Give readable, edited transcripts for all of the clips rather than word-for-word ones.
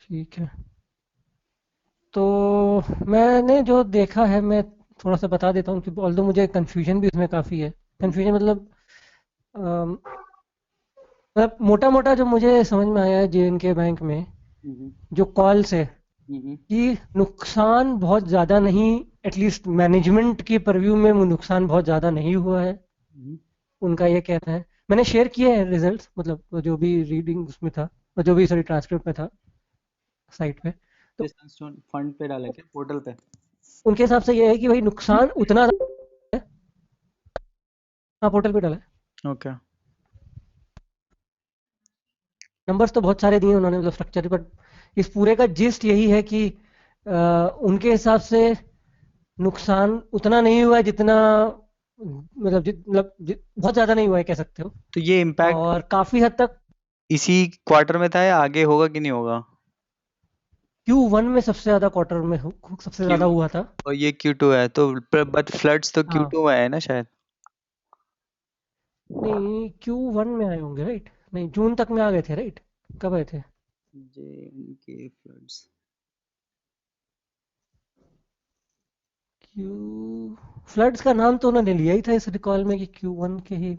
ठीक है। तो मैंने जो देखा है, मैं थोड़ा सा बता देता हूँ कि ऑल्दो मुझे कन्फ्यूजन भी उसमें काफ़ी है। कन्फ्यूजन मतलब अम, मतलब मोटा मोटा जो मुझे समझ में आया है जेएनके बैंक में, हम्म। जो कॉल्स है, हम्म। कि नुकसान बहुत ज़्यादा नहीं, एटलीस्ट मैनेजमेंट के परव्यू में वो नुकसान बहुत ज़्यादा नहीं हुआ है, हम्म। उनका ये कहना है। मैंने शेयर किए हैं रिजल्ट्स, मतलब वो जो भी रीडिंग उसमें था, और जो भी सॉरी ट्रांसक्रिप्ट में था साइट पे। तो सनस्टोन फंड पे डाला क्या पोर्टल पे? उनके हिसाब से ये है कि भाई नुकसान उतना है। हाँ, पोर्टल पे डाला है। ओके। नंबर्स तो बहुत सारे दिए उन्होंने, मतलब स्ट्रक्चर, बट इस पूरे का जिस्ट यही है कि उनके हिसाब से नुकसान उतना नहीं हुआ है जितना, बहुत ज़्यादा नहीं हुआ है कह सकते हो। तो ये इम्पैक्ट और काफ़ी हद तक इसी क्वार्टर में था या आगे होगा कि नहीं होगा? Q1 में सबसे ज़्यादा क्वार्टर में सबसे क्यू ज़्यादा हुआ था। और ये Q2 है तो बट फ्लड्स तो हाँ, Q2 में है ना शायद। नहीं Q1 में आए होंगे राइट, नहीं जून तक में आ गए थे राइट, कब आए थे? जे के फ्लड्स। क्यू फ्लड्स का नाम तो उन्होंने लिया ही था इस रिकॉल में कि Q1 के ही।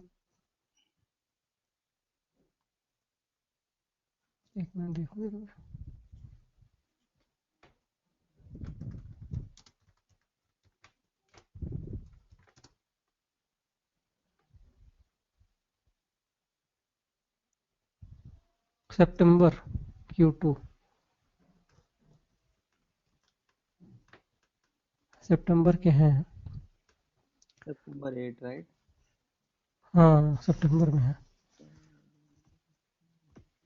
एक मिनट देखो, सितंबर Q2, सितंबर के हैं। सितंबर 8 राइट। हाँ, सितंबर में है।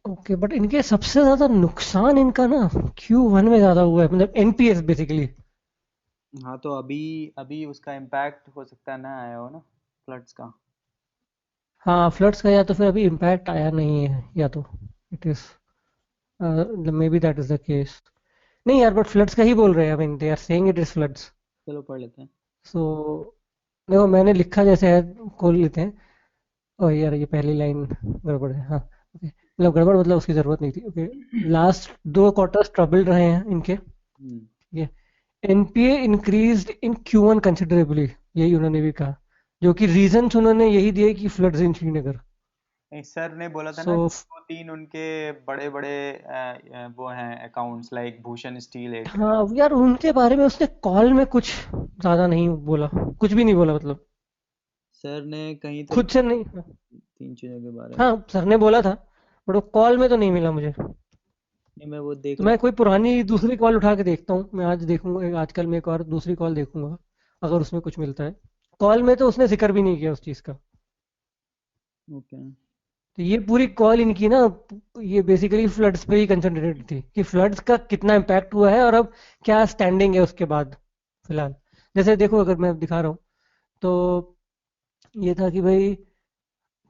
ओके, बट इनके सबसे ज्यादा नुकसान इनका ना Q1 में ज्यादा हुआ है, मतलब एनपीएस बेसिकली। हाँ तो अभी अभी उसका इम्पैक्ट हो सकता है ना आया हो ना फ्लड्स का। हाँ, फ्लड्स का या तो फिर अभी इम्पैक्ट आया नहीं है, या तो it is may be that is the case. नहीं यार, बट फ्लड्स का ही बोल रहे हैं, I mean they are saying it is floods. चलो पढ़ लेते हैं। सो देखो, मैंने लिखा जैसे है, खोल लेते हैं। ओह यार, ये पहली लाइन गड़बड़ है। हाँ, ओके, मतलब गड़बड़ मतलब उसकी जरूरत नहीं थी। ओके, लास्ट दो क्वार्टर्स ट्रबल्ड रहे हैं इनके। हम्म। ठीक है। एनपीए इंक्रीज्ड इन Q1 कंसिडरेबली, यही उन्होंने भी कहा, जो कि रीजंस उन्होंने यही दिए कि फ्लड्स इन श्रीनगर। नहीं सर ने बोला था सो ना कि दो तीन उनके बड़े बड़े वो हैं अकाउंट्स लाइक भूषण स्टील एक है। हाँ यार, उनके बारे में उसने कॉल में कुछ ज्यादा नहीं बोला, कुछ भी नहीं बोला मतलब, सर ने कहीं तो खुद से नहीं। तीन चीजों के बारे में। हाँ, सर ने बोला था, बट वो कॉल में तो नहीं मिला मुझे। नहीं मैं वो देख तो रहा मैं कोई पुरानी दूसरी कॉल उठा के देखता हूँ, मैं आज देखूंगा, आजकल मैं एक और दूसरी कॉल देखूंगा, अगर उसमें कुछ मिलता है। कॉल में तो उसने जिक्र भी नहीं किया उस चीज़ का। हूँ। ओके। तो ये पूरी कॉल इनकी ना, ये बेसिकली फ्लड्स पे ही कंसंट्रेटेड थी कि फ्लड्स का कितना इम्पैक्ट हुआ है और अब क्या स्टैंडिंग है उसके बाद फिलहाल। जैसे देखो, अगर मैं दिखा रहा हूँ, तो ये था कि भाई,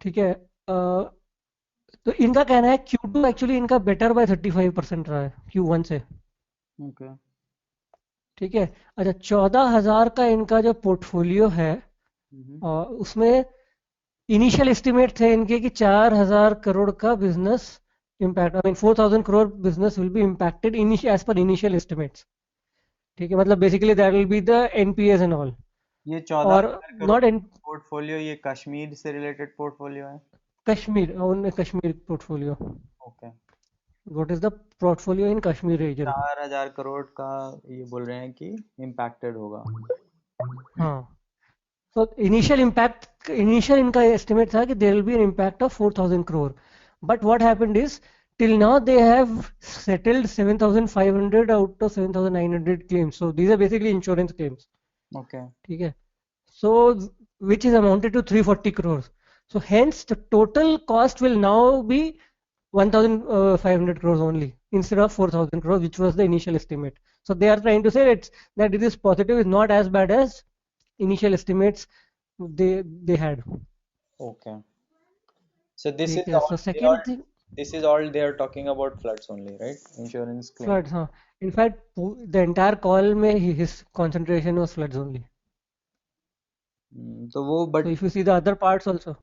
ठीक है, तो इनका कहना है Q2 एक्चुअली इनका बेटर बाय 35% रहा है Q1 से। ओके। ठीक है। अच्छा, 14,000 का इनका जो पोर्टफोलियो है, हम्म। उसमें इनिशियल एस्टिमेट थे इनके कि 4,000 करोड़ का business impact, I mean 4,000 crore business will be impacted as per initial estimates. ठीक है, मतलब basically that will be the NPS and all. ये चौदह और हजार करोड़ नॉट इन पोर्टफोलियो ये कश्मीर से रिलेटेड पोर्टफोलियो है। Kashmir, on Kashmir portfolio. Okay. What is the portfolio in Kashmir region? 4,000 crore का ये बोल रहे हैं कि इम्पैक्टेड होगा। हाँ, तो इनिशियल इनका एस्टिमेट था कि there will be an impact of 4,000 crore, but what happened is till now they have settled 7,500 out of 7,900 claims, so these are basically insurance claims. Okay. ठीक है। So, which is amounted to 340 crores. So, hence the total cost will now be 1,500 crores only instead of 4,000 crores, which was the initial estimate. So, they are trying to say that it is positive, is not as bad as initial estimates they had. Okay. So this ठीक is है। all So, they all second thing, this is all they are talking about floods only, right? Insurance claim. floods. हाँ, in fact, the entire call में his concentration was floods only. तो वो So, but if you see the other parts also.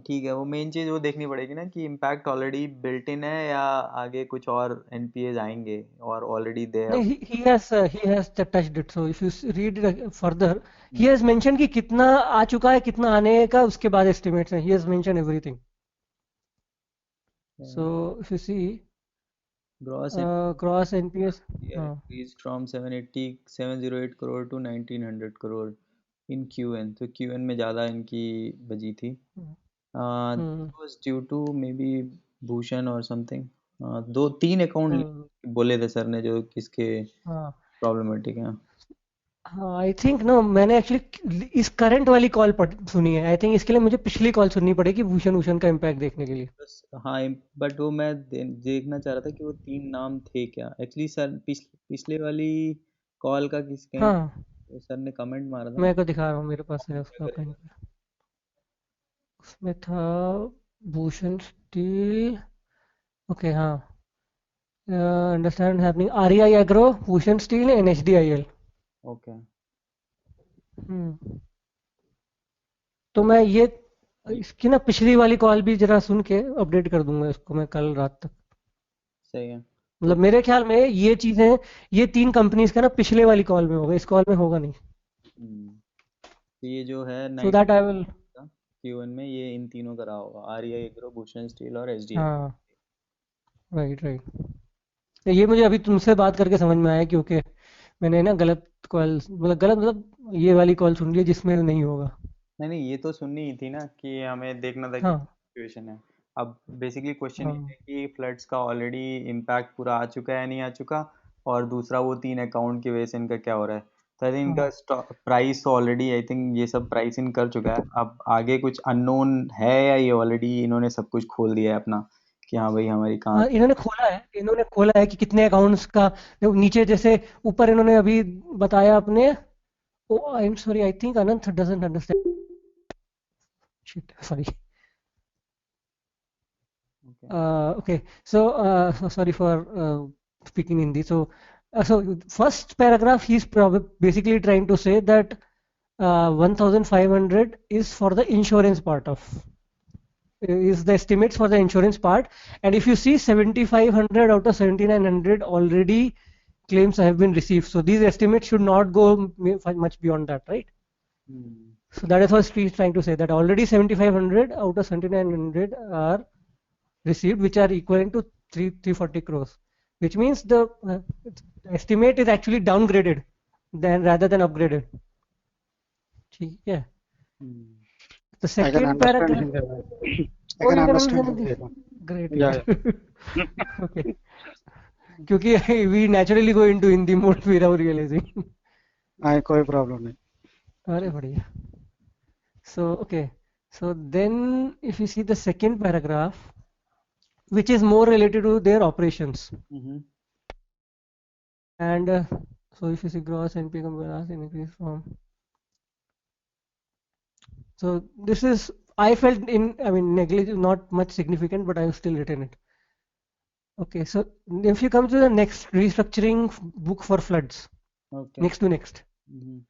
ठीक है, वो main चीज वो देखनी पड़ेगी ना कि इम्पैक्ट ऑलरेडी बिल्ट इन है या आगे कुछ और एनपीएज आएंगे और ऑलरेडी दे नहीं, have. he has touched it. So if you read it further, he has mentioned कि कितना आ चुका है, कितना आने का, उसके बाद estimates हैं. He has mentioned everything. So if you see gross gross NPS, हाँ, increased from 708 crore to 1900 crore in QN, तो QN में ज़्यादा इनकी बची थी। Hmm, was due to maybe Bhushan और समथिंग। दो तीन अकाउंट हम्म, बोले थे सर ने जो किसके हाँ, प्रॉब्लमेटिक हैं। हाँ, आई थिंक नो, मैंने एक्चुअली इस करंट वाली कॉल सुनी है। आई थिंक इसके लिए मुझे पिछली कॉल सुननी पड़ेगी भूषण भूषण का इम्पैक्ट देखने के लिए। बस हाँ, बट वो मैं देखना चाह रहा था कि वो तीन नाम थे क्या एक्चुअली सर। पिछले वाली कॉल का किस कहीं हाँ, सर ने कमेंट मारा था ना। मैं को दिखा रहा हूँ, मेरे पास है क्या उसका करेगा। कहीं पे। उसमें था भूषण स्टील। ओके, हाँ, understand happening, REI agro, Bhushan steel, NHDIL. Okay. Hmm. तो मैं ये इसकी ना पिछली वाली कॉल भी जरा सुन के अपडेट कर दूंगा इसको मैं कल रात तक। सही है। तो मतलब मेरे ख्याल में ये चीजें, ये तीन कंपनीज का ना पिछले वाली कॉल में होगा, इस कॉल में होगा नहीं। तो ये जो है सो 90 दैट आई विल। का Q1 में ये इन तीनों का रहा होगा, आरईआई एग्रो, भूषण स्टील और एचडीएफ। हाँ, राइट राइट। ये मुझे अभी तुमसे बात करके समझ में आया, क्योंकि मैंने ना गलत कॉल, मतलब गलत, मतलब ये वाली कॉल सुन ली है जिसमें नहीं होगा। नहीं नहीं, ये तो सुननी ही थी ना कि हमें देखना था कि हाँ, सिचुएशन है। अब बेसिकली क्वेश्चन ये हाँ, है कि फ्लड्स का ऑलरेडी इम्पैक्ट पूरा आ चुका है नहीं आ चुका, और दूसरा वो तीन अकाउंट की वजह से इनका क्या हो रहा है। तो आई थिंक हाँ, इनका प्राइस ऑलरेडी, आई थिंक ये सब प्राइस इन कर चुका है। अब आगे कुछ अननोन है या ये ऑलरेडी इन्होंने सब कुछ खोल दिया है अपना कि हाँ भाई हमारी कहाँ। हाँ, इन्होंने खोला है कि कितने अकाउंट्स का। देखो नीचे जैसे, ऊपर इन्होंने अभी बताया अपने। Oh I am sorry, I think Anant doesn't understand. Shit, sorry. Okay. Okay, so sorry for speaking Hindi. So first paragraph, he's probably basically trying to say that 1,500 is for the insurance part of, is the estimates for the insurance part. And if you see, 7,500 out of 7,900 already claims have been received. So these estimates should not go much beyond that, right? Hmm. So that is what he's trying to say, that already 7,500 out of 7,900 are received, which are equivalent to 340 crores, which means the estimate is actually downgraded than rather than upgraded. ठीक है. हम्म। The I can second understand paragraph. Hindi. I Oh, can you can understand understand Hindi. this. Great, Yeah, great. yeah. Okay. क्योंकि we naturally go into Hindi mode without realizing. कोई problem नहीं. अरे बढ़िया. So okay. So then, if you see the second paragraph, which is more related to their operations, hmm. and so if you see gross NP compared increase from. So this is, I felt in, I mean, negligible, not much significant, but I've still written it. Okay, so if you come to the next restructuring book for floods, okay. next to next. Hmm.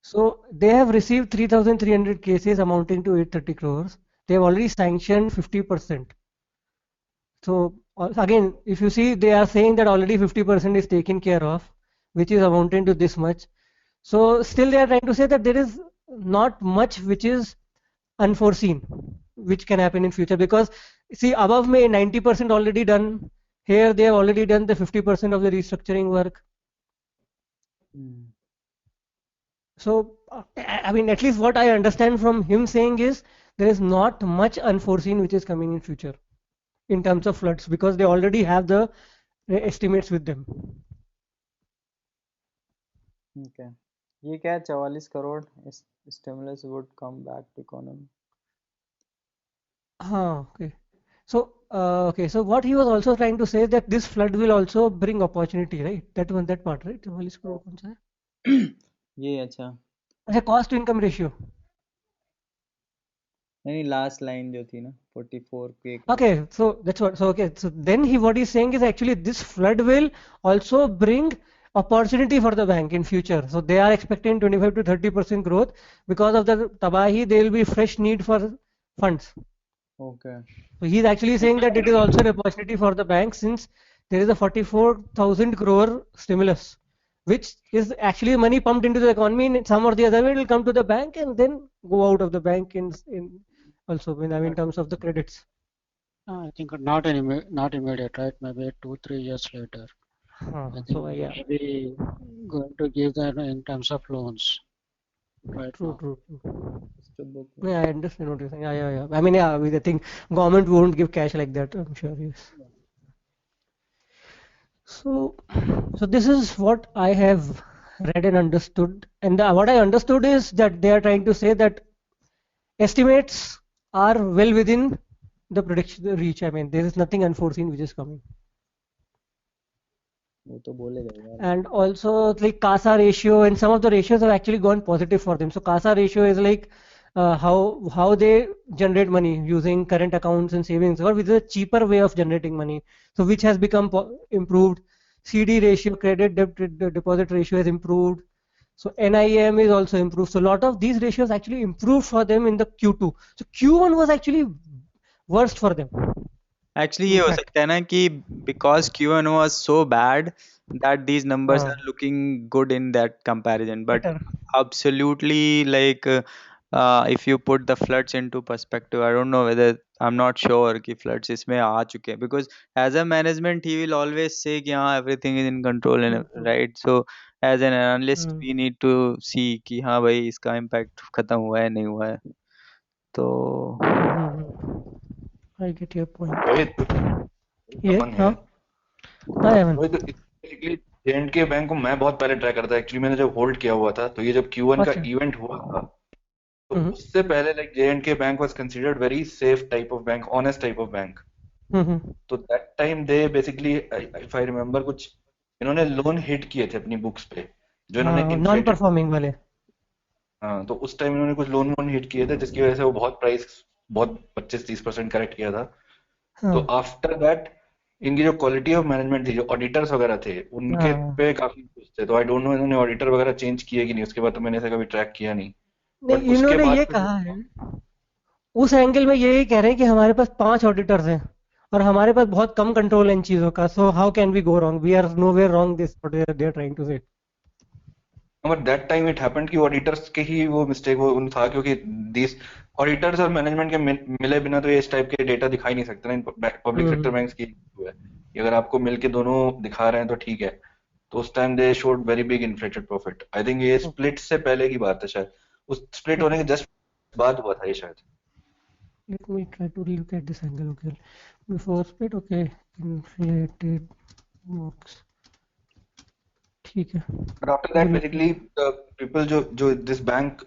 So they have received 3,300 cases amounting to 830 crores. They have already sanctioned 50%. So again, if you see, they are saying that already 50% is taken care of, which is amounting to this much. So still they are trying to say that there is not much which is unforeseen, which can happen in future, because see, above may 90% already done. Here they have already done the 50% of the restructuring work. Hmm. So I mean, at least what I understand from him saying is there is not much unforeseen which is coming in future in terms of floods, because they already have the estimates with them. Okay. ये क्या है, 44 crore stimulus would come back to economy. Okay. So what he was also trying to say is that this flood will also bring opportunity, right? That one, that part, right? 44 crore कौन सा है? ये अच्छा। अच्छा, cost to income ratio. नहीं, last line जो थी ना 44 के। Okay, so that's what. So okay, so then what he's saying is actually this flood will also bring opportunity for the bank in future. So they are expecting 25 to 30% growth because of the tabahi. There will be fresh need for funds. Okay. So he's actually saying that it is also an opportunity for the bank since there is a 44,000 crore stimulus, which is actually money pumped into the economy in some or the other way. It will come to the bank and then go out of the bank in also in, I mean, in terms of the credits. I think not immediate, right? Maybe 2-3 years later. I think So yeah, maybe going to give that in terms of loans right true, now. true, true. उसका book है. Yeah, I understand what you're saying. Yeah. I mean, yeah, I think government won't give cash like that. I'm sure. Yes. So, so this is what I have read and understood. And what I understood is that they are trying to say that estimates are well within the prediction reach. I mean, there is nothing unforeseen which is coming. वो तो बोलेगा यार. And also like CASA ratio and some of the ratios have actually gone positive for them. So CASA ratio is like how they generate money using current accounts and savings, or with a cheaper way of generating money. So which has become improved. CD ratio, credit deposit ratio has improved. So NIM is also improved. So a lot of these ratios actually improved for them in the Q2. So Q1 was actually worst for them. Actually ये In हो fact, सकता है ना कि because Q1 was so bad that these numbers uh, are looking good in that comparison, but better. absolutely like if you put the floods into perspective, I don't know whether, I'm not sure कि floods इसमें आ चुके हैं, because as a management he will always say कि हाँ everything is in control and right. So as an analyst Mm. we need to see कि हाँ भाई इसका impact खत्म हुआ है नहीं हुआ है. तो I get your point. Rohit Yeah, अपन है. हाँ, हाँ, Evan. Rohit basically J&K bank को मैं बहुत पहले ट्राई करता. एक्चुअली मैंने जब होल्ड किया हुआ था तो ये जब Q1 का अच्छा. इवेंट हुआ था तो हम्म, उससे पहले like J&K bank was considered very safe type of bank, honest type of bank. Hmm, तो that time they basically, if I remember, कुछ इन्होंने लोन हिट किए थे अपनी बुक्स पे जो इन्होंने हाँ, नॉन इन्फ्लेटेड. परफॉर्मिंग वाले. हाँ, तो उस टाइम इन्होंने कुछ लोन वोन हिट किए थे जिसकी वजह से वो बहुत प्राइस बहुत 25-30% करेक्ट किया था. तो हाँ, आफ्टर दैट इनकी जो क्वालिटी ऑफ मैनेजमेंट थी, जो ऑडिटर्स वगैरह थे, उनके हाँ. पे काफी खुश थे. तो आई डोंट नो इन्होंने ऑडिटर वगैरह चेंज किए कि नहीं, उसके बाद तो मैंने ऐसा कभी ट्रैक किया नहीं. बट नहीं, उसके इन्होंने बाद ये से जो कहा है, उस एंगल में यही कह रहे हैं कि हमारे पास 5 ऑडिटर्स हैं और हमारे पास बहुत कम कंट्रोल है इन चीजों का. So how can we go wrong, we are nowhere wrong, this what they are trying to say. But that time it happened कि ऑडिटर्स के ही वो मिस्टेक वो उन था, क्योंकि दिस ऑडिटर्स और मैनेजमेंट के मिले बिना तो ये इस टाइप के डेटा दिखा ही नहीं सकते ना. In public sector hmm. Banks की है कि अगर आपको मिल के दोनों दिखा रहे हैं तो ठीक है. तो उस time they showed very big inflated profit. I think ये स्प्लिट से पहले की बात है शायद. उस स्प्लिट होने के ओके, जस्ट बाद हुआ था ये शायद. Let me try to look at this angle. Okay, before split. Okay, inflated books. ठीक है. But after that, We'll- basically, the people जो this bank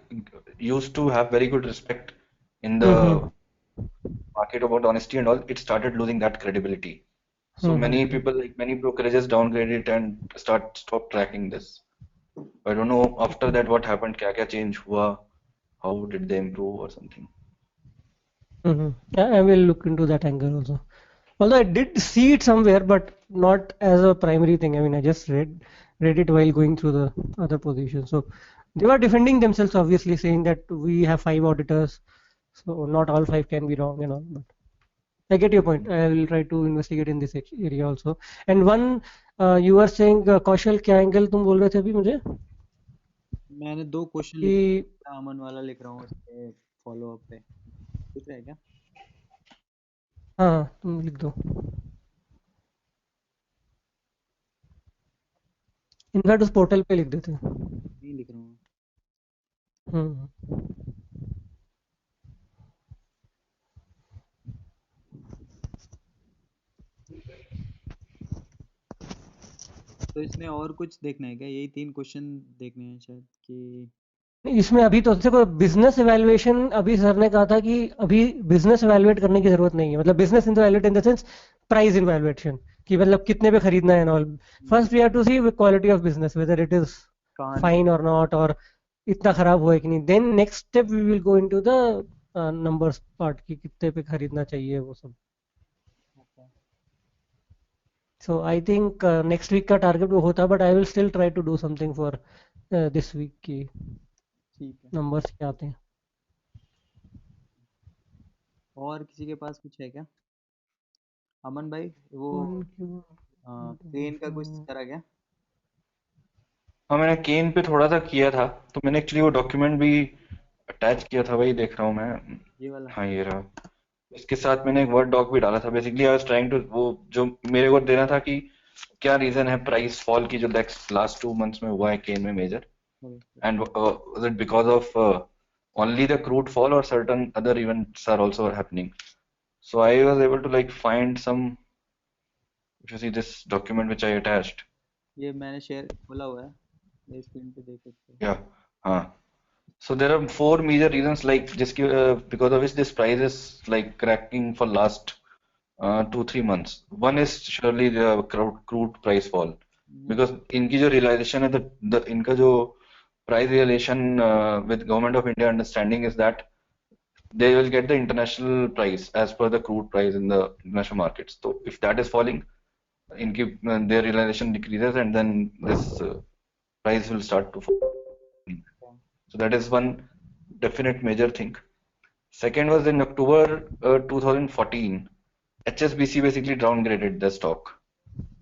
used to have very good respect in the hmm, market about honesty and all, it started losing that credibility. So hmm, many people, like many brokerages, downgrade it and stop tracking this. I don't know after that what happened, क्या क्या change हुआ, how did they improve or something. I will look into that angle also. Although I did see it somewhere, but not as a primary thing. I mean, I just read it while going through the other positions. So they were defending themselves, obviously, saying that we have 5 auditors, so not all 5 can be wrong and all. But I get your point. I will try to investigate in this area also. And one, you were saying, कौशल क्या angle तुम बोल रहे थे अभी मुझे मैंने 2 question कि लिखे, अमन वाला लिख रहा हूँ उस पे फॉलो अप पे. कुछ है क्या? हाँ, तुम लिख दो. इनफैक्ट उस पोर्टल पे लिख देते हैं. नहीं लिख रहा हूँ. हम्म. तो इसमें और कुछ देखना है क्या? यही 3 क्वेश्चन देखने हैं शायद कि नहीं, इसमें अभी तो देखो बिजनेस इवैल्यूएशन, अभी सर ने कहा था कि अभी बिजनेस इवैल्यूएट करने की जरूरत नहीं है. मतलब business evaluate in the sense price evaluation, कि मतलब कितने पे खरीदना है and all. First we have to see quality of business whether it is कहाँ फाइन और नॉट, और इतना खराब हुआ है कि नहीं. Then next step we will go into the numbers part, की कितने पे खरीदना चाहिए वो सब. So I think next week का टारगेट वो होता, but I will still try to do something for this week की ठीक है. नंबर्स क्या आते हैं. और किसी के पास कुछ है क्या? अमन भाई, वो कौन क्यों केन का कुछ करा क्या? हाँ, मैंने केन पे थोड़ा सा किया था, तो मैंने एक्चुअली वो डॉक्यूमेंट भी अटैच किया था, वही देख रहा हूँ मैं। ये वाला? हाँ, ये रहा। इसके साथ मैंने एक वर्ड डॉक भी डाला था। Basically I was trying to, वो जो मेरे को देना था कि क्या रीजन है प्राइस फॉल की जो लास्ट 2 मंथ्स में हुआ है केन में major, and was it because of only the crude fall or certain other events are also happening? So I was able to like find some, if you see this document which I attached. ये मैंने share खोला हुआ है, ये screen पे देख सकते हो। Yeah, so there are four major reasons like just because of which this price is like cracking for last 2-3 months. One is surely the crude price fall, because इनकी जो realization है, the इनका जो price realization with government of India understanding is that they will get the international price as per the crude price in the international markets. So if that is falling, इनकी their realization decreases, and then this price will start to fall. So that is one definite major thing. Second was in October 2014, HSBC basically downgraded the stock,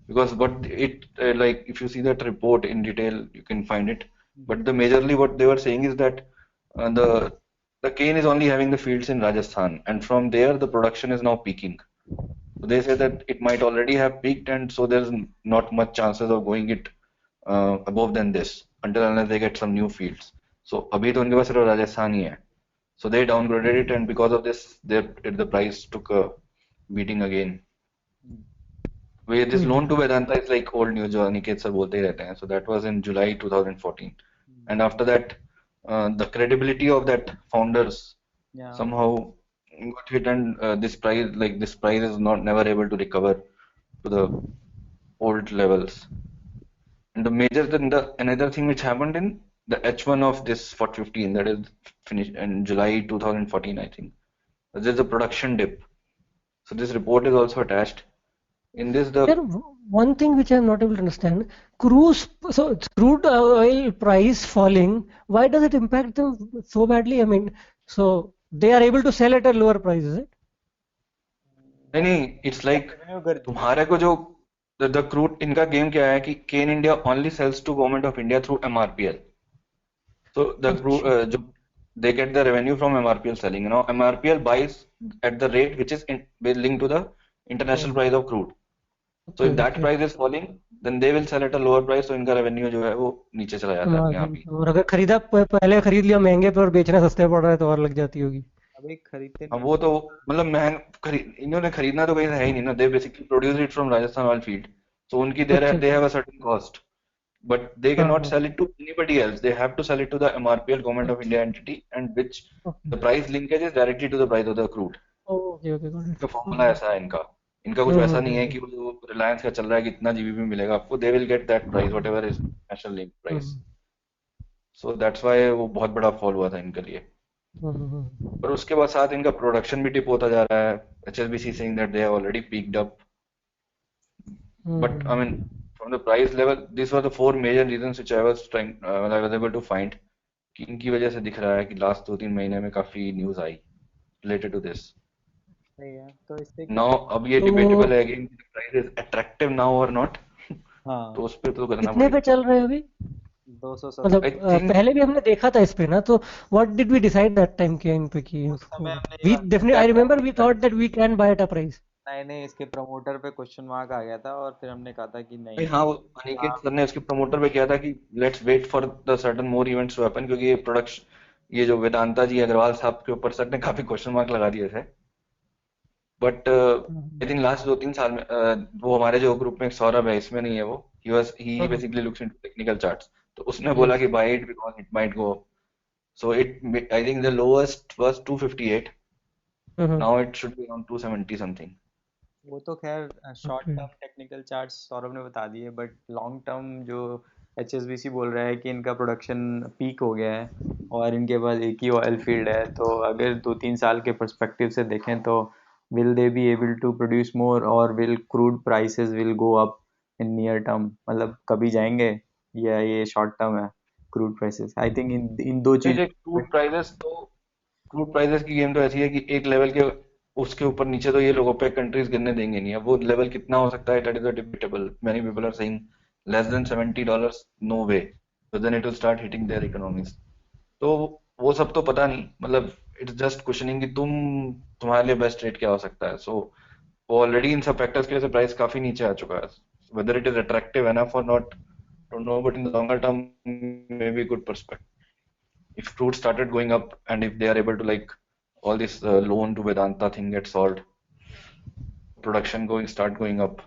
because what it like if you see that report in detail, you can find it. But the majorly what they were saying is that the cane is only having the fields in Rajasthan, and from there the production is now peaking. So they say that it might already have peaked, and so there's not much chances of going it above than this until unless they get some new fields. So अभी तो उनके पास सिर्फ राजस्थान ही है. So they downgraded it, and because of this, the price took a beating again. Where this loan to Vedanta is like old news, जो Aniket sir बोलते ही रहते हैं. So that was in July 2014, and after that, the credibility of that founders Yeah. somehow got hit, and this price is not never able to recover to the old levels. And another thing which happened in the H1 of this 415, that is finished in July 2014, I think. There's a production dip. So this report is also attached. In this, There, one thing which I'm not able to understand, crude oil price falling, why does it impact them so badly? I mean, so they are able to sell at a lower price, is it? नहीं, it's like तुम्हारे को जो the crude, इनका game क्या है कि केन India only sells to government of India through MRPL. So the crude जो they get the revenue from MRPL selling. You know, MRPL buys at the rate which is linked to the international price of crude. So if that price is falling, then they will sell at a lower price. So इनका revenue जो है वो नीचे चला जाता है अपने आप ही. और अगर खरीदा पहले खरीद लिया महंगे पे और बेचना सस्ते पड़ रहा है तो और लग जाती होगी. अभी खरीदते अब वो तो मतलब इन्होंने खरीदना तो कहीं से है ही नहीं ना. They basically produce it from Rajasthan oil field. So उनकी they have a certain cost, but they cannot sell it to anybody else. They have to sell it to the MRPL government of India entity, and which the price linkage is directly to the price of the crude. Okay, got it. तो formula ऐसा है इनका कुछ ऐसा नहीं है कि वो रिलायंस का चल रहा है कि इतना जीबीपी मिलेगा आपको. They will get that price whatever is national link price. So that's why वो बहुत बड़ा फॉल हुआ था इनके लिए. पर उसके बाद साथ इनका प्रोडक्शन भी डिप होता जा रहा है. HSBC saying that they have already peaked up. But I mean, from the price level, these were the four major reasons which I was able to find कि इनकी वजह से दिख रहा है कि लास्ट 2-3 महीने में काफी न्यूज आई रिलेटेड टू दिस. सही है, तो इससे नाउ अब ये डिबेटेबल है again, price is attractive now और नॉट. हाँ, तो उस पे तो करना कितने पे पड़ेगा. चल रहे हैं अभी? 270 मतलब I think- पहले भी हमने देखा था इस पे ना, तो what did we decide that time कि इन पे कि समय हमने we definitely I remember we thought that we can buy at a price. नहीं, इसके प्रमोटर पे क्वेश्चन मार्क आ गया था और फिर हमने कहा था कि भाई नहीं. हाँ, वो अनिकेत सर ने उसके प्रमोटर पे किया था कि let's wait for the certain more events to happen, क्योंकि ये प्रोडक्शन ये जो वेदांता जी अग्रवाल साहब के ऊपर सर ने काफी क्वेश्चन मार्क लगा दिए थे. बट आई थिंक लास्ट 2-3 साल में वो हमारे जो ग्रुप में एक सौरभ है, इसमें नहीं है वो, he basically looks into technical charts. तो उसने बोला कि buy it because it might go. So it I think the lowest was 258. Now it should be around 270 something. वो तो खैर short term technical charts Saurabh ने बता दिए, बट लॉन्ग टर्म जो HSBC बोल रहा है कि इनका प्रोडक्शन पीक हो गया है और इनके पास एक ही ऑयल फील्ड है, तो अगर 2-3 साल के पर्सपेक्टिव से देखें तो will they be able to produce more और will crude prices will go up in near term, मतलब कभी जाएंगे या ये शॉर्ट टर्म है crude prices. I think in दो चीज क्रूड प्राइसेस की गेम तो ऐसी है कि एक लेवल के उसके ऊपर नीचे तो ये लोग ओपेक कंट्रीज गिरने देंगे नहीं। अब वो लेवल कितना हो सकता है, that is debatable. Many people are saying less than $70, no way, तो then it will start hitting their economies. तो वो सब तो पता नहीं, मतलब इट्स जस्ट क्वेश्चनिंग कि तुम्हारे लिए बेस्ट रेट क्या हो सकता है। सो वो ऑलरेडी इन सब फैक्टर्स की वजह से प्राइस काफी नीचे आ चुका है। Whether it is attractive enough और not, don't know, but in the longer term may be good prospect. If crude started going up and if they are able to, like, all this loan to Vedanta thing get solved, production start going up,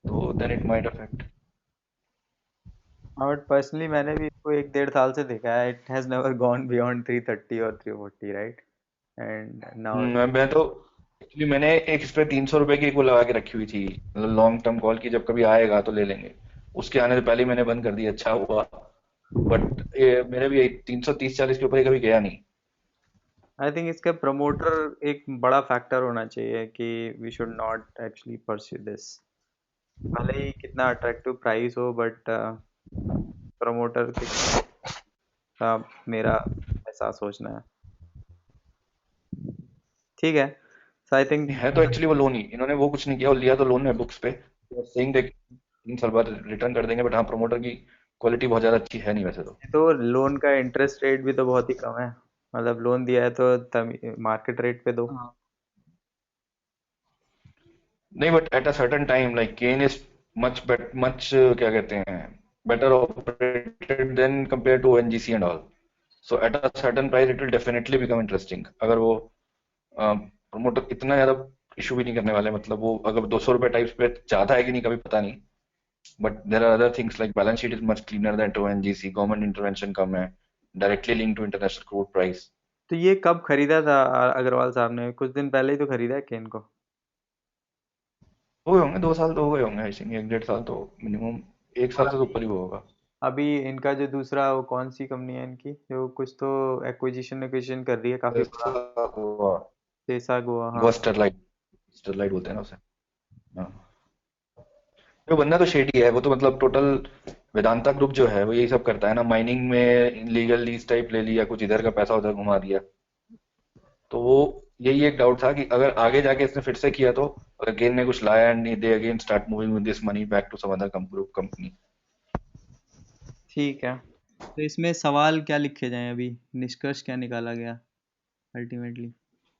so then it might affect. हाँ, but personally मैंने भी इसको 1-1.5 साल से देखा है। It has never gone beyond 330 और 340, right? And now मैं तो एक्चुअली मैंने एक इस पे ₹300 की एक वो लगा के रखी हुई थी, मतलब लॉन्ग टर्म कॉल की, जब कभी आएगा तो ले लेंगे। उसके आने से पहले ही मैंने बंद कर दिया, अच्छा हुआ। बट मेरे भी 330-40 के ऊपर ये कभी गया नहीं। आई थिंक इसका प्रमोटर एक बड़ा फैक्टर होना चाहिए कि we should not actually pursue this, भले ही कितना अट्रैक्टिव प्राइस हो, बट प्रमोटर का मेरा ऐसा सोचना है। ठीक है, सो आई थिंक है तो एक्चुअली वो लोन ही, इन्होंने वो कुछ नहीं किया, वो लिया तो लोन है बुक्स पे, सेइंग दैट 3 साल बाद रिटर्न कर देंगे। बट हाँ, प्रमोटर की क्वालिटी बहुत ज्यादा अच्छी है नहीं वैसे तो लोन का इंटरेस्ट रेट भी तो बहुत ही कम है। मतलब लोन दिया है तो मार्केट रेट पे दो। नहीं, but at a certain time, like Cairn is much क्या कहते हैं, better operated than compare to ONGC and all. So at a certain price it will definitely become interesting. अगर वो प्रमोटर इतना ज्यादा इशू भी नहीं करने वाले, मतलब वो अगर ₹200 टाइप्स पे ज्यादा है कि नहीं कभी पता नहीं। But there are other things like balance sheet is much cleaner than ONGC, government intervention कम है, directly link to international crude price. तो ये कब खरीदा था अग्रवाल साहब ने? कुछ दिन पहले ही तो खरीदा है केन को। हो गए होंगे 2 साल तो हो गए होंगे, आई थिंक 1-1.5 साल तो मिनिमम, 1 साल से तो ऊपर ही वो होगा। अभी इनका जो दूसरा, वो कौन सी कंपनी है इनकी जो कुछ तो एक्विजिशन कर रही है काफी बड़ा? ऐसा हुआ, सेसा गोवा, हाँ। गोवा स्टरलाइट, स्टरलाइट बोलते हैं ना उसे। हाँ, वो बंदा तो शेडी है, वो तो मतलब टोटल वेदांता ग्रुप जो है वो यही सब करता है ना, माइनिंग में इलीगल लीज टाइप ले लिया, कुछ इधर का पैसा उधर घुमा दिया। तो वो यही एक डाउट था कि अगर आगे जाके इसने फिर से किया तो अगेन ने कुछ लाया and they again start moving with this money back to some other group company. ठीक है, तो इसमें सवाल क्या लिखे जाएं अभी? निष्कर्ष क्या निकाला गया अल्टीमेटली?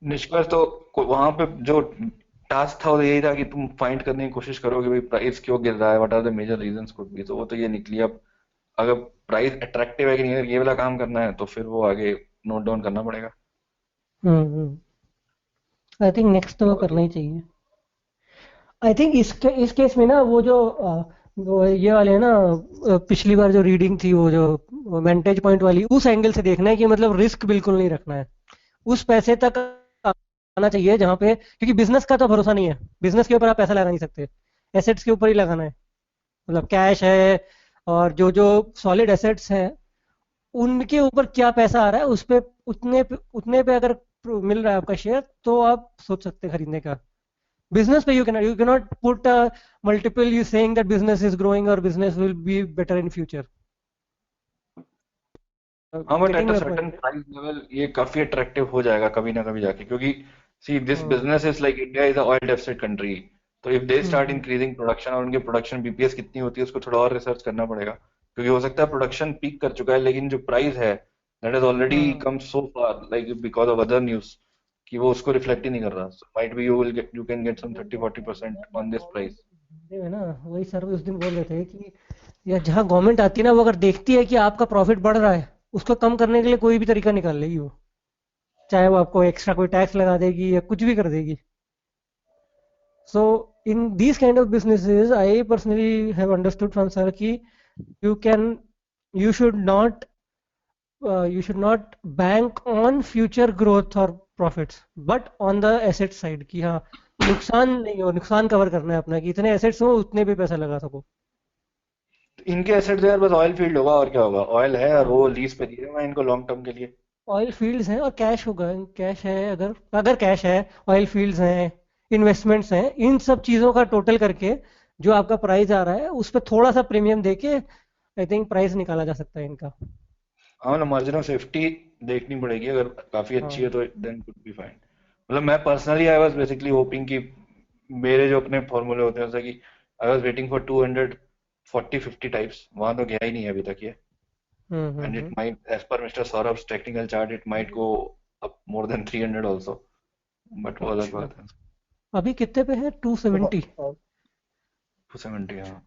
निष्कर्ष तो वहां पे जो टास्क था वो यही था कि तुम फाइंड करने की कोशिश करो कि भाई प्राइस क्यों गिर रहा है, what are the major reasons could be. तो वो तो ये निकली। अब अगर प्राइस अट्रैक्टिव है कि नहीं है, ये वाला काम करना है तो फिर वो आगे नोट डाउन करना पड़ेगा। आई थिंक नेक्स्ट तो करना ही चाहिए। आई थिंक इस केस में ना वो ये वाले है ना, पिछली बार जो रीडिंग थी वो जो वेंटेज पॉइंट वाली, उस एंगल से देखना है कि मतलब रिस्क बिल्कुल नहीं रखना है। उस पैसे तक आना चाहिए जहाँ पे, क्योंकि बिजनेस का तो भरोसा नहीं है, बिजनेस के ऊपर आप पैसा लगा नहीं सकते, एसेट्स के ऊपर ही लगाना है। मतलब कैश है और जो जो सॉलिड एसेट्स हैं उनके ऊपर क्या पैसा आ रहा है, उस पे उतने पे अगर मिल रहा है आपका शेयर तो आप सोच सकते हैं खरीदने का। Business पे you cannot put a multiple you saying that business is growing or business will be better in future. हाँ, but at Getting a your certain point. Price level ये काफी अट्रैक्टिव हो जाएगा कभी ना कभी जाके, क्योंकि see this business is like, India is a oil deficit country. तो if they start hmm, increasing production, और उनके प्रोडक्शन बीपीएस कितनी होती है उसको थोड़ा और रिसर्च करना पड़ेगा, क्योंकि हो सकता है प्रोडक्शन पीक कर चुका है लेकिन जो प्राइस है दैट इज ऑलरेडी हम्म, कम so far, like because of other news, कि वो उसको रिफ्लेक्ट ही नहीं कर रहा। So might be you can get some 30-40% on this price. Hindi में ना वही सर उस दिन बोल रहे थे कि या जहाँ गवर्नमेंट आती है ना वो अगर देखती है कि आपका प्रॉफिट बढ़ रहा है उसको कम करने के लिए कोई भी तरीका निकाल लेगी वो, चाहे वो आपको एक्स्ट्रा कोई टैक्स लगा देगी या कुछ भी कर देगी। So in these kind of businesses I personally have understood from sir कि you can you should not you should not bank on future growth or profits but on the asset side कि हाँ नुकसान नहीं हो, नुकसान cover करना है अपना कि इतने एसेट्स हो उतने पे पैसा लगा सको। इनके एसेट्स यार बस ऑयल फील्ड होगा और क्या होगा, ऑयल है और वो लीज पे दिए हुए हैं इनको लॉन्ग टर्म के लिए। ऑयल फील्ड्स हैं और कैश होगा, कैश है, अगर अगर कैश है, ऑयल फील्ड्स हैं, इन्वेस्टमेंट्स हैं, इन सब चीज़ों का टोटल करके जो आपका प्राइस आ रहा है उस पर थोड़ा सा प्रीमियम देके आई थिंक प्राइस निकाला जा सकता है इनका। हाँ ना, मार्जिन ऑफ सेफ्टी देखनी पड़ेगी, अगर काफी अच्छी हाँ है तो देन कुड बी फाइन। मतलब मैं personally I was basically hoping कि मेरे जो अपने फॉर्मूले होते हैं जैसे कि I was waiting for 240-50 types, वहां तो गया ही नहीं है अभी तक ये। And it hmm. Might, as per mister सौरभ's technical chart, it might go up more than 300 also, but वो अलग अच्छा, बात है। अभी कितने पे है? तो 270? 270, हाँ।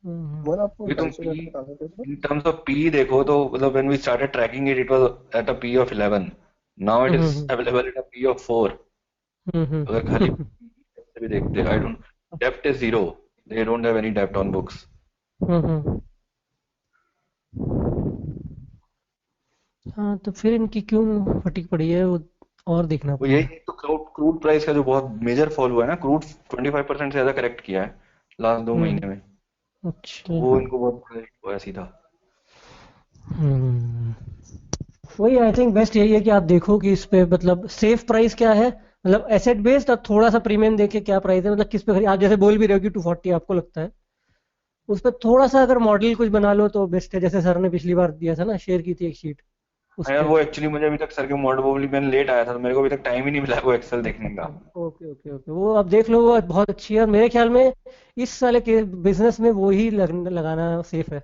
हम्म। वो आपको ये तुम 250 पी, का बता देते थे। इन टर्म्स ऑफ पी देखो तो मतलब when we started tracking it, it was at a P of 11, now it is hmm. Available at a P of 4। अगर खाली हम्म। से भी देखते, I don't, depth is zero, they don't have any depth on books. Hmm. हाँ, तो फिर इनकी क्यों फटीक पड़ी है वो, और देखना वो यही पड़ेगा। एक तो क्रूड क्रूड प्राइस का जो बहुत मेजर फॉल हुआ है ना, क्रूड 25% से ज्यादा करेक्ट किया है लास्ट 2 महीने में, तो अच्छा। वो इनको बहुत बड़ा hit हुआ है सीधा। हम्म। वही आई थिंक बेस्ट यही है कि आप देखो कि इस पे मतलब सेफ प्राइस क्या है, मतलब एसेट बेस्ड, और थोड़ा सा प्रीमियम देखे क्या प्राइस है, मतलब किस पे खरीद, आप जैसे बोल भी रहे हो कि 240 आपको लगता है, उस पर थोड़ा सा अगर मॉडल कुछ बना लो तो बेस्ट है, जैसे सर ने पिछली बार दिया था ना, शेयर की थी एक शीट उस हाँ यार, पे। वो एक्चुअली मुझे अभी तक सर के मॉडल, वो भी मैंने लेट आया था तो मेरे को अभी तक टाइम ही नहीं मिला वो एक्सेल देखने का। ओके ओके ओके, वो आप देख लो, वो बहुत अच्छी है, और मेरे ख्याल में इस साल के बिजनेस में वो ही लगाना सेफ है।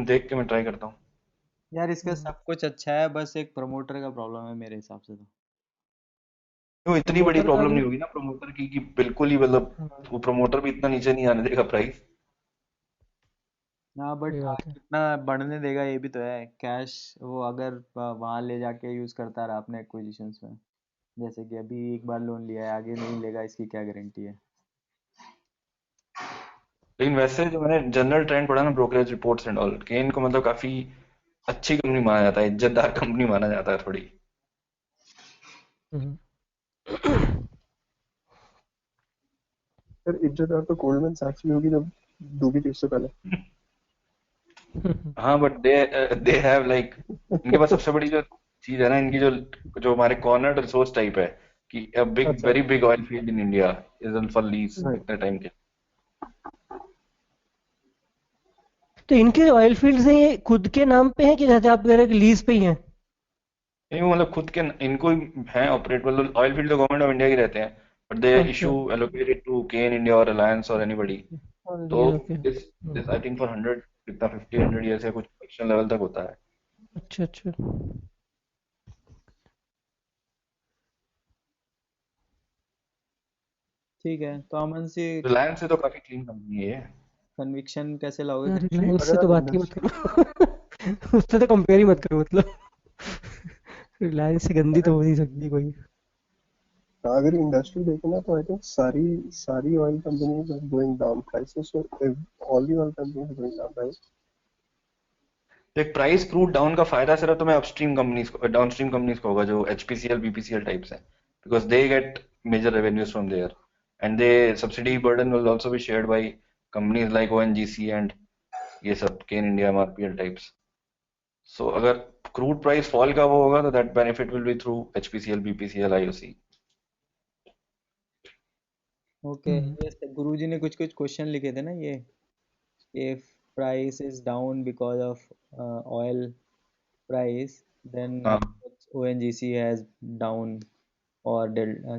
देख के मैं ट्राई करता हूँ। यार इसका हम्म। सब कुछ अच्छा है, बस एक प्रमोटर का प्रॉब्लम है मेरे हिसाब से तो। तो इतनी बड़ी प्रमोटर का प्रॉब्लम भी। नहीं होगी ना प्रमोटर की कि बिल्कुल ही मतलब हाँ, वो प्रमोटर भी इतना नीचे नहीं आने देगा प्राइस। हाँ बट सही बात है। कितना बढ़ने देगा ये भी तो है, कैश वो अगर वहाँ ले जाके यूज़ करता रहा अपने एक्विजिशंस में, जैसे कि अभी एक बार लोन लिया है, आगे नहीं लेगा इसकी क्या गारंटी है। लेकिन वैसे जो मैंने जनरल ट्रेंड पढ़ा ना, ब्रोकरेज रिपोर्ट्स एंड ऑल, कि इनको मतलब काफी अच्छी कंपनी माना जाता है, इज्जतदार कंपनी माना जाता है थोड़ी। हम्म। फिर इज्जतदार तो गोल्डमैन सैक्स भी होगी जब डूबी थी उससे पहले। हाँ बट दे हैव लाइक, इनके पास सबसे बड़ी जो चीज है ना, इनकी जो जो हमारे कॉर्नर रिसोर्स टाइप है, कि अ बिग अच्छा। Very big oil field in India is on for lease right. इतने टाइम के। तो इनके ऑयल फील्ड्स हैं, ये खुद के नाम पे हैं कि जैसे आप कह रहे हैं कि लीज पे ही हैं? नहीं वो मतलब खुद के इनको ही है ऑपरेट, मतलब ऑयल फील्ड तो गवर्नमेंट ऑफ इंडिया की रहते हैं, बट दे अच्छा। Issue allocated to Cairn India और रिलायंस और एनीबडी। और तो lease, okay. This this I think for 100, कितना 50-100 ईयर्स या कुछ प्रोडक्शन लेवल तक होता है। अच्छा अच्छा। ठीक है, तो अमन से रिलायंस से तो काफी क्लीन कंपनी है ये। कन्विक्शन कैसे लाओगे, यार कन्विक्शन? रिलायंस से अगर तो आप बात ही मत इंडस्ट्री करो। उससे तो कंपेयर ही मत करो मतलब। रिलायंस से गंदी तो अगर हो नहीं सकती कोई। अगर इंडस्ट्री देखें ना, तो आई थिंक सारी सारी oil companies are going down prices, all the oil companies going down, right? देख, प्राइस क्रूड डाउन का फायदा सिर्फ तुम्हें अपस्ट्रीम कंपनीज को, डाउनस्ट्रीम कंपनीज को होगा, जो एचपीसीएल बीपीसीएल टाइप्स हैं, because they get major revenues from there, and they subsidy burden will also be shared by companies like ONGC and ये सब Cairn India MRPL types. So अगर crude price fall का वो होगा तो that benefit will be through HPCL BPCL IOC. Okay, hmm. ये गुरुजी ने कुछ कुछ क्वेश्चन लिखे थे ना ये, if price is down because of oil price, then हाँ, how much ONGC has down, और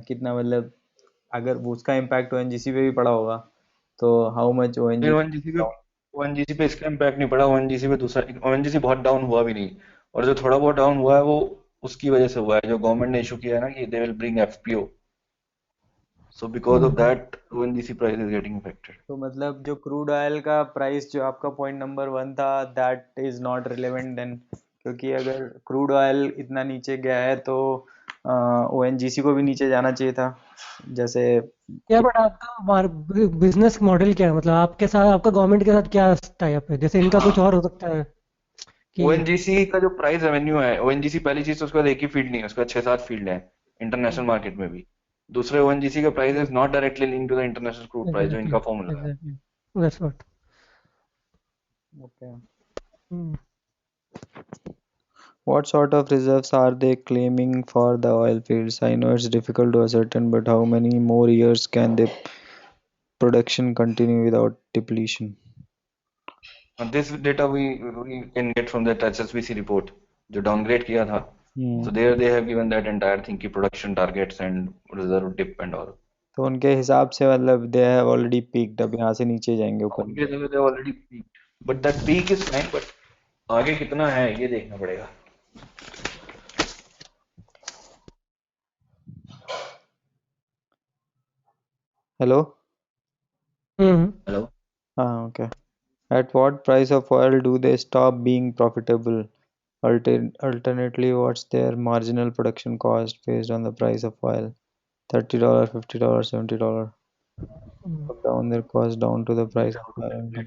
कितना मतलब अगर वो उसका इम्पैक्ट ONGC पे भी पड़ा होगा तो हाउ मच लेकिन ONGC ओएनजीसी पे डाउन। ओएनजीसी पे इसका इम्पैक्ट नहीं पड़ा, ओएनजीसी पे दूसरा, ओएनजीसी बहुत डाउन हुआ भी नहीं, और जो थोड़ा बहुत डाउन हुआ है वो उसकी वजह से हुआ है, जो गवर्नमेंट ने इशू किया है ना कि they will bring FPO, so because of hmm. That ONGC price is getting affected. तो मतलब जो क्रूड ऑयल का प्राइस जो आपका पॉइंट नंबर 1 था, that is not relevant then, क्योंकि अगर क्रूड ऑयल इतना नीचे गया है तो ONGC को भी नीचे जाना चाहिए था, जैसे या कि बट आपका बिजनेस मॉडल क्या है, मतलब आपके साथ, आपका गवर्नमेंट के साथ क्या टाई अप है, जैसे इनका कुछ और हो सकता है कि। ओएनजीसी का जो प्राइस रेवेन्यू है, ओएनजीसी पहली चीज तो उसके पास एक ही फील्ड नहीं है, उसके पास 6-7 फील्ड है इंटरनेशनल मार्केट में भी। दूसरे, ओएनजीसी का price is not directly link to the international crude price, जो एग्जैक्टली इनका फॉर्मूला है। Exactly, that's what. Okay, hmm. what sort of reserves are they claiming for the oil fields? I know it's difficult to ascertain, but how many more years can the production continue without depletion? This data we can get from that HSBC report जो downgrade किया था, So there they have given that entire thing की production targets and reserve dip and all. तो उनके हिसाब से मतलब they have already peaked, अब यहाँ से नीचे जाएंगे ऊपर उनके जगह they already peaked. But that peak is fine, but आगे कितना है ये देखना पड़ेगा. Hello Hello. हाँ okay. At what price of oil do they stop being profitable? Alternately, what's their marginal production cost based on the price of oil? $30, $50, $70. Put down their cost down to the price of oil.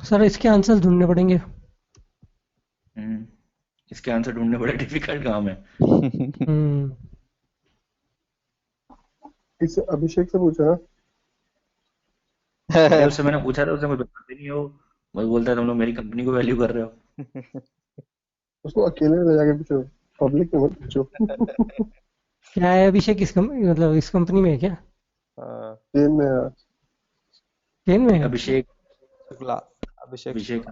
Sir इसके answer ढूंढने पड़ेंगे. इसके answer ढूंढने बड़ा difficult काम है. इससे अभिषेक से पूछो ना. अरे उससे मैंने पूछा था, उसने मुझे बताते नहीं हो. वही बोलता है तुम लोग मेरी कंपनी को वैल्यू कर रहे हो. उसको अकेले ले जाके पूछो, पब्लिक में मत पूछो. क्या है अभिषेक मतलब इस कंपनी में है क्या? गेम में केन में है? अभिषेक अभिषेक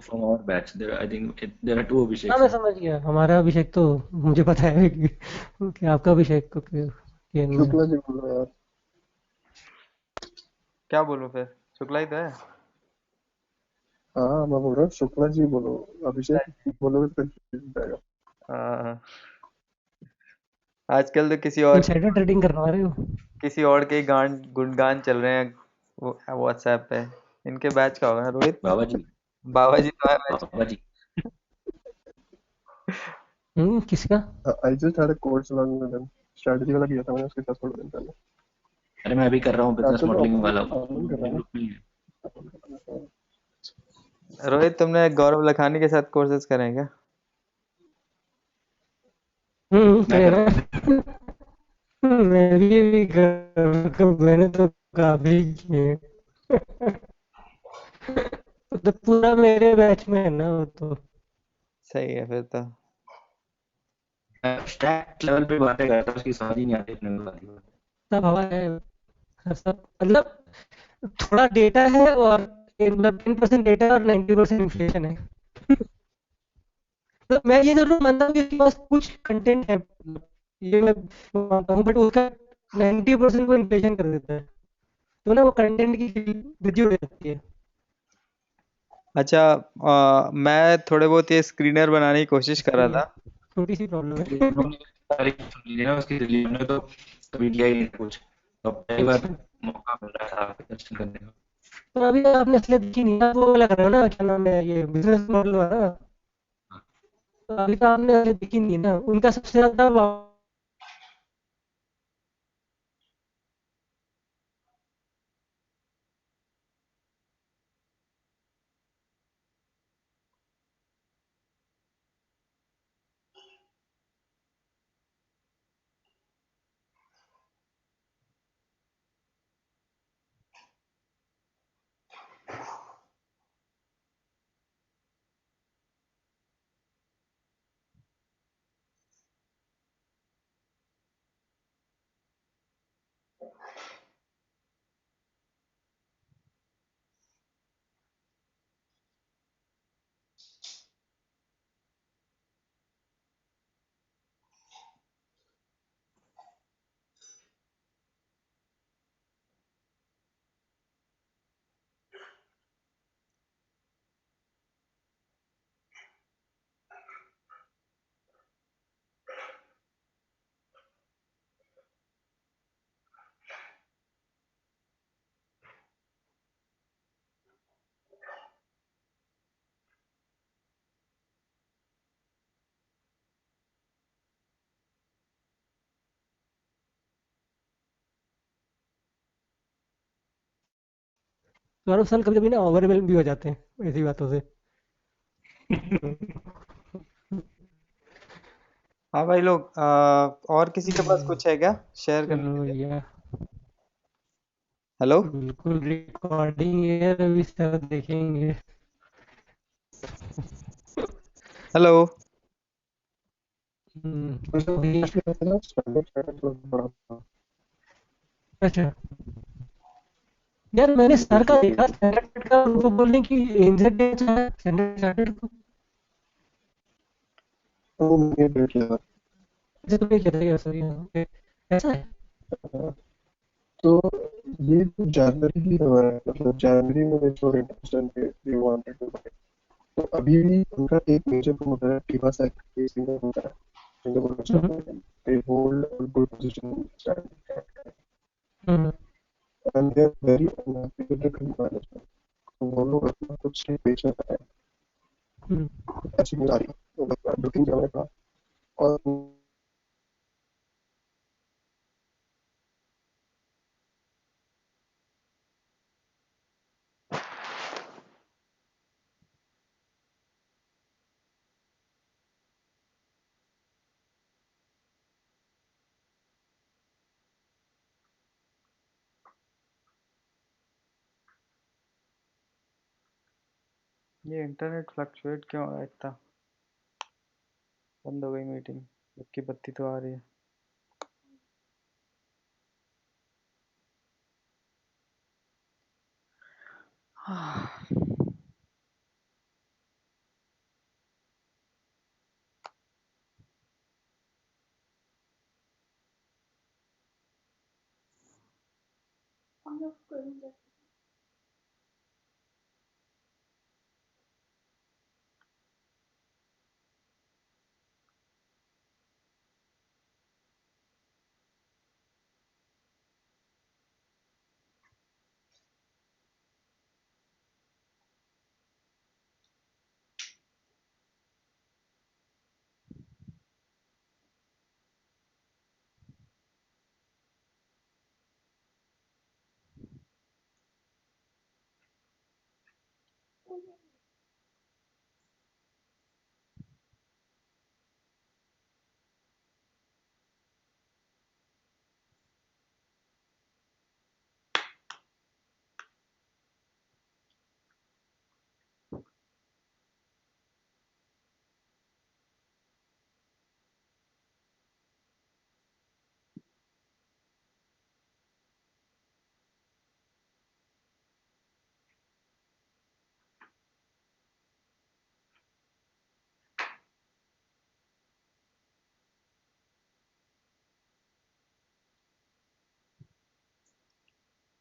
from our batch. I think there are two Abhisheks. हाँ मैं समझ गया. हमारा अभिषेक तो मुझे पता है कि आपका अभिषेक को केन में. शुक्ला जी बोल रहे हैं यार. क्या बोलूं फिर? शुक्ला ही तो है. हाँ मैं बोल रहा हूँ शुक्ला जी बोलो, अभिषेक बोलोगे तो कंफ्यूज हो जाएगा. आजकल तो किसी और इनसाइडर ट्रेडिंग करवा रहे हो? किसी और के गुणगान चल रहे हैं व्हाट्सएप पे. इनके बैच का होगा रोहित. बाबा जी तो है बैच. बाबा जी. किसका? I just had a course along with them. Strategy वाला किया था मैंने उसके साथ थोड़े दिन पहले. अरे मैं अभी कर रहा हूँ बिजनेस मॉडलिंग वाला. कर रोहित तुमने गौरव लखानी के साथ कोर्सेज करे हैं क्या? मैं भी मैंने तो काफी किए. तो पूरा मेरे बैच में है ना वो तो. सही है फिर तो. स्टैक लेवल पे बातें करता हूँ, उसकी समझ ही नहीं आती अपने को. सब हवा है. सब मतलब थोड़ा डेटा है और 10% डेटा और 90% इन्फ्लेशन है. तो मैं ये जरूर मानता हूँ कि उसके पास कुछ कंटेंट है, ये मैं मानता हूँ, बट उसका 90% को इन्फ्लेशन कर देता है. तो ना वो कंटेंट की वृद्धि हो जाती है. अच्छा मैं थोड़े बहुत ये स्क्रीनर बनाने की कोशिश कर रहा था. छोटी सी प्रॉब्लम है. उसकी रिलीज में तो कभी किया ही नहीं कुछ. तो पहली बार मौका मिल रहा था दर्शन करने का. तो अभी आपने असली देखी नहीं है, वो वाला कर रहे हो ना, क्या नाम है ये बिजनेस मॉडल वाला. तो अभी तो आपने असली देखी नहीं है ना. उनका सबसे ज्यादा गौरव सर कभी कभी ना ओवरवेल्म भी हो जाते हैं ऐसी बातों से. हाँ भाई लोग और किसी के पास कुछ है क्या शेयर करने के लिए? या हेलो बिल्कुल रिकॉर्डिंग है, अभी सर देखेंगे. हेलो. अच्छा यार मैंने सर का देखा स्टैंडर्ड का, उनको बोलने की एनजेड स्टैंडर्ड चार्टर्ड को. वो मैंने ट्रेड किया था। अच्छा तुमने किया था क्या? सॉरी, ओके, ऐसा है। तो ये जनवरी की खबर है, मतलब जनवरी में they showed interest and they wanted to buy। तो अभी भी उनका एक मेजर प्रमोटर है टीमासेक, ये सिंगापुर का है, सिंगापुर का stock hmm, market. they hold a good position in Standard hmm, and they are very unhappy with the current management। तो वो लोग अपना कुछ स्टेक बेचना चाह रहे हम्म। हैं, ऐसी न्यूज़ आ रही है। तो मतलब 2-3 जगह का और ये इंटरनेट फ्लक्चुएट क्यों हो रहा है इतना? बंद हो गई मीटिंग, जबकि बत्ती तो आ रही है।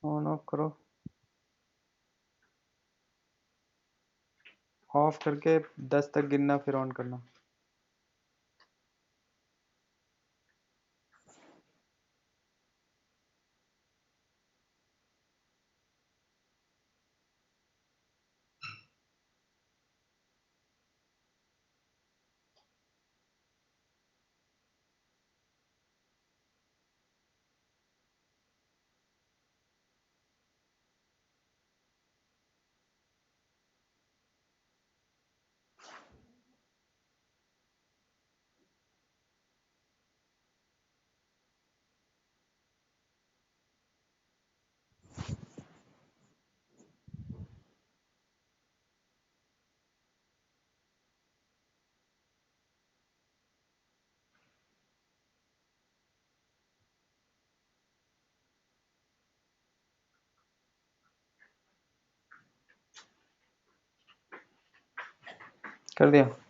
ऑन ऑफ करो, ऑफ करके 10 तक गिनना, फिर ऑन करना। कर दिया।